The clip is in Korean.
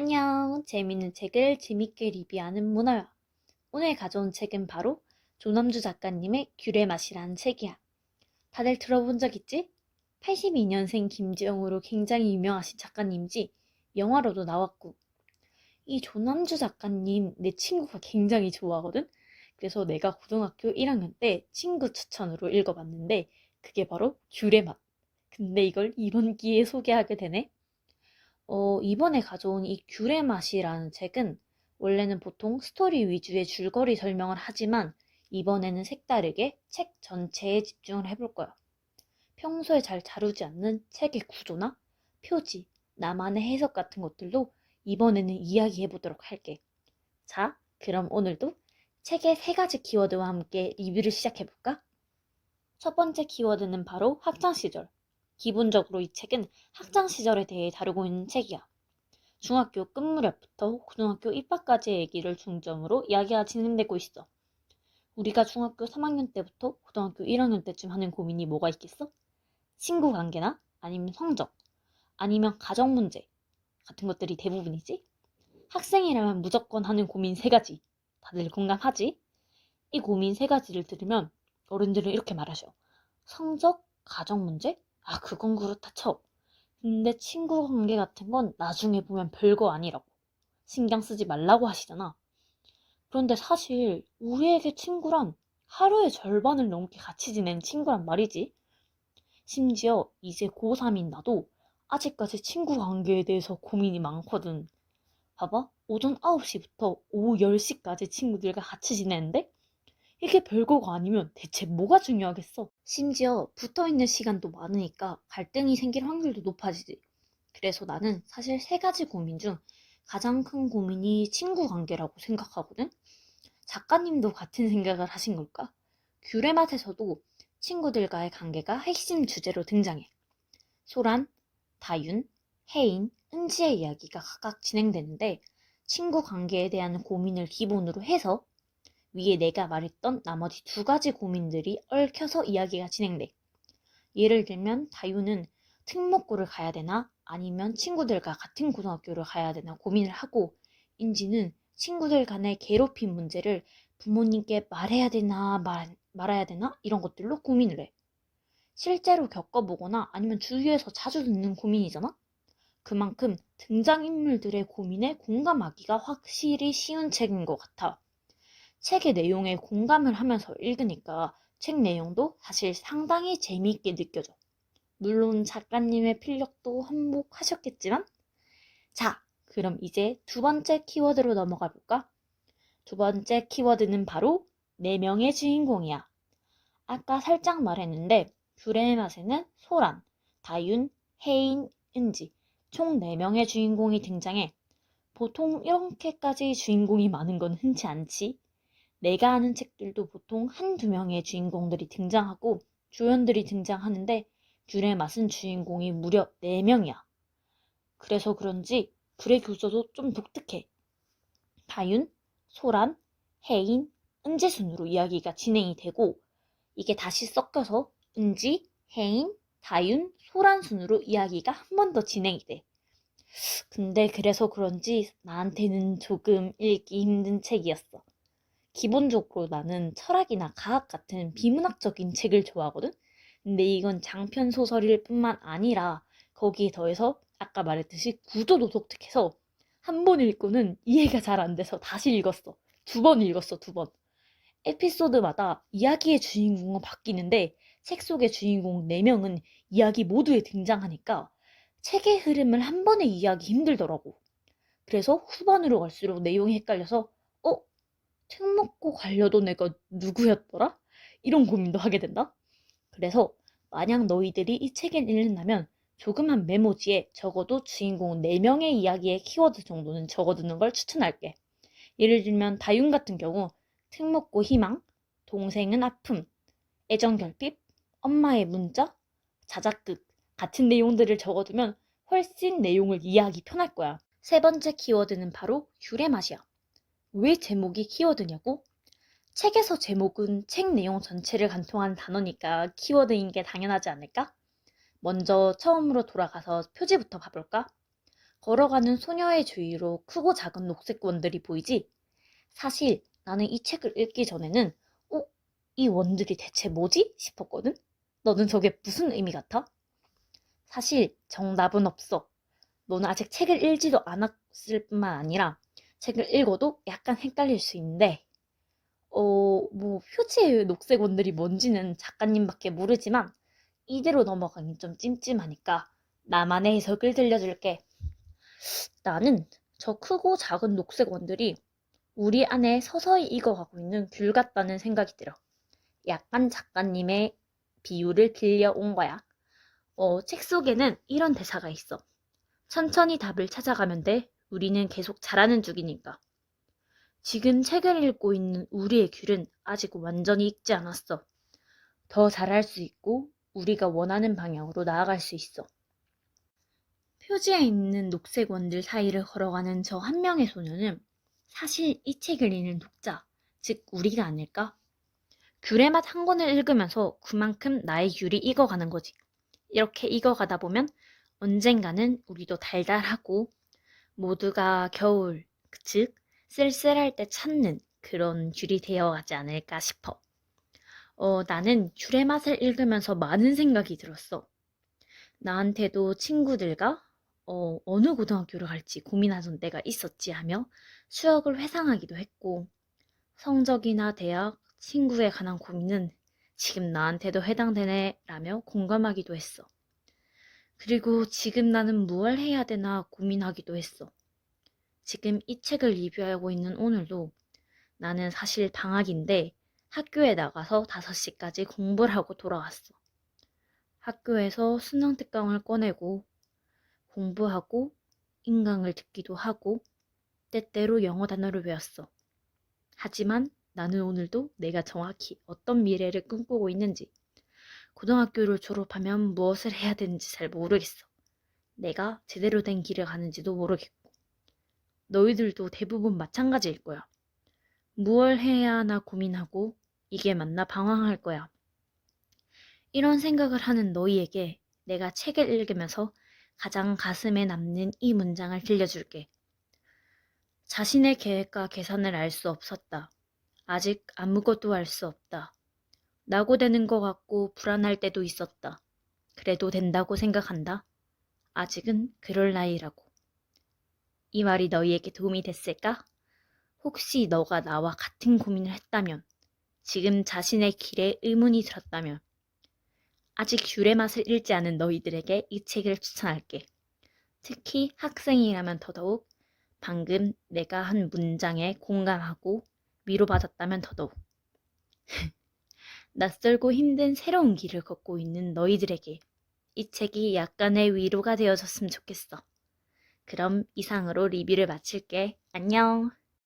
안녕. 재밌는 책을 재밌게 리뷰하는 문어야. 오늘 가져온 책은 바로 조남주 작가님의 귤의 맛이라는 책이야. 다들 들어본 적 있지? 82년생 김지영으로 굉장히 유명하신 작가님이지 영화로도 나왔고. 이 조남주 작가님 내 친구가 굉장히 좋아하거든? 그래서 내가 고등학교 1학년 때 친구 추천으로 읽어봤는데 그게 바로 귤의 맛. 근데 이걸 이번 기회에 소개하게 되네. 이번에 가져온 이 귤의 맛이라는 책은 원래는 보통 스토리 위주의 줄거리 설명을 하지만 이번에는 색다르게 책 전체에 집중을 해볼 거야. 평소에 잘 다루지 않는 책의 구조나 표지, 나만의 해석 같은 것들도 이번에는 이야기해보도록 할게. 자, 그럼 오늘도 책의 3가지 키워드와 함께 리뷰를 시작해볼까? 첫 번째 키워드는 바로 학창시절. 기본적으로 이 책은 학창시절에 대해 다루고 있는 책이야. 중학교 끝 무렵부터 고등학교 입학까지의 얘기를 중점으로 이야기가 진행되고 있어. 우리가 중학교 3학년 때부터 고등학교 1학년 때쯤 하는 고민이 뭐가 있겠어? 친구 관계나 아니면 성적, 아니면 가정 문제 같은 것들이 대부분이지? 학생이라면 무조건 하는 고민 3가지. 다들 공감하지? 이 고민 3가지를 들으면 어른들은 이렇게 말하셔. 성적, 가정 문제? 아, 그건 그렇다 쳐. 근데 친구 관계 같은 건 나중에 보면 별거 아니라고. 신경 쓰지 말라고 하시잖아. 그런데 사실 우리에게 친구란 하루의 절반을 넘게 같이 지낸 친구란 말이지. 심지어 이제 고3인 나도 아직까지 친구 관계에 대해서 고민이 많거든. 봐봐. 오전 9시부터 오후 10시까지 친구들과 같이 지내는데 이게 별거가 아니면 대체 뭐가 중요하겠어? 심지어 붙어있는 시간도 많으니까 갈등이 생길 확률도 높아지지. 그래서 나는 사실 3가지 고민 중 가장 큰 고민이 친구 관계라고 생각하거든? 작가님도 같은 생각을 하신 걸까? 귤의 맛에서도 친구들과의 관계가 핵심 주제로 등장해. 소란, 다윤, 혜인, 은지의 이야기가 각각 진행되는데 친구 관계에 대한 고민을 기본으로 해서 위에 내가 말했던 나머지 2가지 고민들이 얽혀서 이야기가 진행돼. 예를 들면 다윤은 특목고를 가야 되나 아니면 친구들과 같은 고등학교를 가야 되나 고민을 하고 인지는 친구들 간의 괴롭힘 문제를 부모님께 말해야 되나 말아야 되나 이런 것들로 고민을 해. 실제로 겪어보거나 아니면 주위에서 자주 듣는 고민이잖아? 그만큼 등장인물들의 고민에 공감하기가 확실히 쉬운 책인 것 같아. 책의 내용에 공감을 하면서 읽으니까 책 내용도 사실 상당히 재미있게 느껴져. 물론 작가님의 필력도 한몫하셨겠지만 자, 그럼 이제 2번째 키워드로 넘어가 볼까? 2번째 키워드는 바로 4명의 주인공이야. 아까 살짝 말했는데 귤의 맛에는 소란, 다윤, 혜인, 은지 총 4명의 주인공이 등장해. 보통 이렇게까지 주인공이 많은 건 흔치 않지. 내가 아는 책들도 보통 1~2명의 주인공들이 등장하고 조연들이 등장하는데 귤의 맛은 주인공이 무려 4명이야. 그래서 그런지 귤의 교조도 좀 독특해. 다윤, 소란, 혜인, 은지 순으로 이야기가 진행이 되고 이게 다시 섞여서 은지, 혜인, 다윤, 소란 순으로 이야기가 한 번 더 진행이 돼. 근데 그래서 그런지 나한테는 조금 읽기 힘든 책이었어. 기본적으로 나는 철학이나 과학 같은 비문학적인 책을 좋아하거든? 근데 이건 장편 소설일 뿐만 아니라 거기에 더해서 아까 말했듯이 구조도 독특해서 한 번 읽고는 이해가 잘 안 돼서 다시 읽었어. 2번 읽었어, 2번. 에피소드마다 이야기의 주인공은 바뀌는데 책 속의 주인공 4명은 이야기 모두에 등장하니까 책의 흐름을 한 번에 이해하기 힘들더라고. 그래서 후반으로 갈수록 내용이 헷갈려서 어? 책 먹고 가려던 애가 누구였더라? 이런 고민도 하게 된다. 그래서 만약 너희들이 이 책을 읽는다면 조그만 메모지에 적어도 주인공 4명의 이야기의 키워드 정도는 적어두는 걸 추천할게. 예를 들면 다윤 같은 경우 특목고 희망, 동생은 아픔, 애정 결핍, 엄마의 문자, 자작극 같은 내용들을 적어두면 훨씬 내용을 이해하기 편할 거야. 3번째 키워드는 바로 귤의 맛이야. 왜 제목이 키워드냐고? 책에서 제목은 책 내용 전체를 관통한 단어니까 키워드인 게 당연하지 않을까? 먼저 처음으로 돌아가서 표지부터 봐볼까? 걸어가는 소녀의 주위로 크고 작은 녹색 원들이 보이지? 사실 나는 이 책을 읽기 전에는 어? 이 원들이 대체 뭐지? 싶었거든? 너는 저게 무슨 의미 같아? 사실 정답은 없어. 너는 아직 책을 읽지도 않았을 뿐만 아니라 책을 읽어도 약간 헷갈릴 수 있는데 표지의 녹색 원들이 뭔지는 작가님밖에 모르지만 이대로 넘어가긴 좀 찜찜하니까 나만의 해석을 들려줄게. 나는 저 크고 작은 녹색 원들이 우리 안에 서서히 익어가고 있는 귤 같다는 생각이 들어. 약간 작가님의 비유를 빌려온 거야. 책 속에는 이런 대사가 있어. 천천히 답을 찾아가면 돼. 우리는 계속 자라는 중이니까. 지금 책을 읽고 있는 우리의 귤은 아직 완전히 익지 않았어. 더 잘할 수 있고 우리가 원하는 방향으로 나아갈 수 있어. 표지에 있는 녹색 원들 사이를 걸어가는 저 한 명의 소녀는 사실 이 책을 읽는 독자, 즉 우리가 아닐까? 귤의 맛 한 권을 읽으면서 그만큼 나의 귤이 익어가는 거지. 이렇게 익어가다 보면 언젠가는 우리도 달달하고 모두가 겨울, 즉 쓸쓸할 때 찾는 그런 귤이 되어가지 않을까 싶어. 나는 귤의 맛을 읽으면서 많은 생각이 들었어. 나한테도 친구들과 어느 고등학교를 갈지 고민하던 때가 있었지 하며 추억을 회상하기도 했고 성적이나 대학, 친구에 관한 고민은 지금 나한테도 해당되네 라며 공감하기도 했어. 그리고 지금 나는 무얼 해야 되나 고민하기도 했어. 지금 이 책을 리뷰하고 있는 오늘도 나는 사실 방학인데 학교에 나가서 5시까지 공부를 하고 돌아왔어. 학교에서 수능 특강을 꺼내고 공부하고 인강을 듣기도 하고 때때로 영어 단어를 외웠어. 하지만 나는 오늘도 내가 정확히 어떤 미래를 꿈꾸고 있는지, 고등학교를 졸업하면 무엇을 해야 되는지 잘 모르겠어. 내가 제대로 된 길을 가는지도 모르겠고. 너희들도 대부분 마찬가지일 거야. 무얼 해야 하나 고민하고 이게 맞나 방황할 거야. 이런 생각을 하는 너희에게 내가 책을 읽으면서 가장 가슴에 남는 이 문장을 들려줄게. 자신의 계획과 계산을 알 수 없었다. 아직 아무것도 알 수 없다. 낙오되는 것 같고 불안할 때도 있었다. 그래도 된다고 생각한다. 아직은 그럴 나이라고. 이 말이 너희에게 도움이 됐을까? 혹시 너가 나와 같은 고민을 했다면, 지금 자신의 길에 의문이 들었다면, 아직 귤의 맛을 잃지 않은 너희들에게 이 책을 추천할게. 특히 학생이라면 더더욱 방금 내가 한 문장에 공감하고 위로받았다면 더더욱. 낯설고 힘든 새로운 길을 걷고 있는 너희들에게 이 책이 약간의 위로가 되어줬으면 좋겠어. 그럼 이상으로 리뷰를 마칠게. 안녕.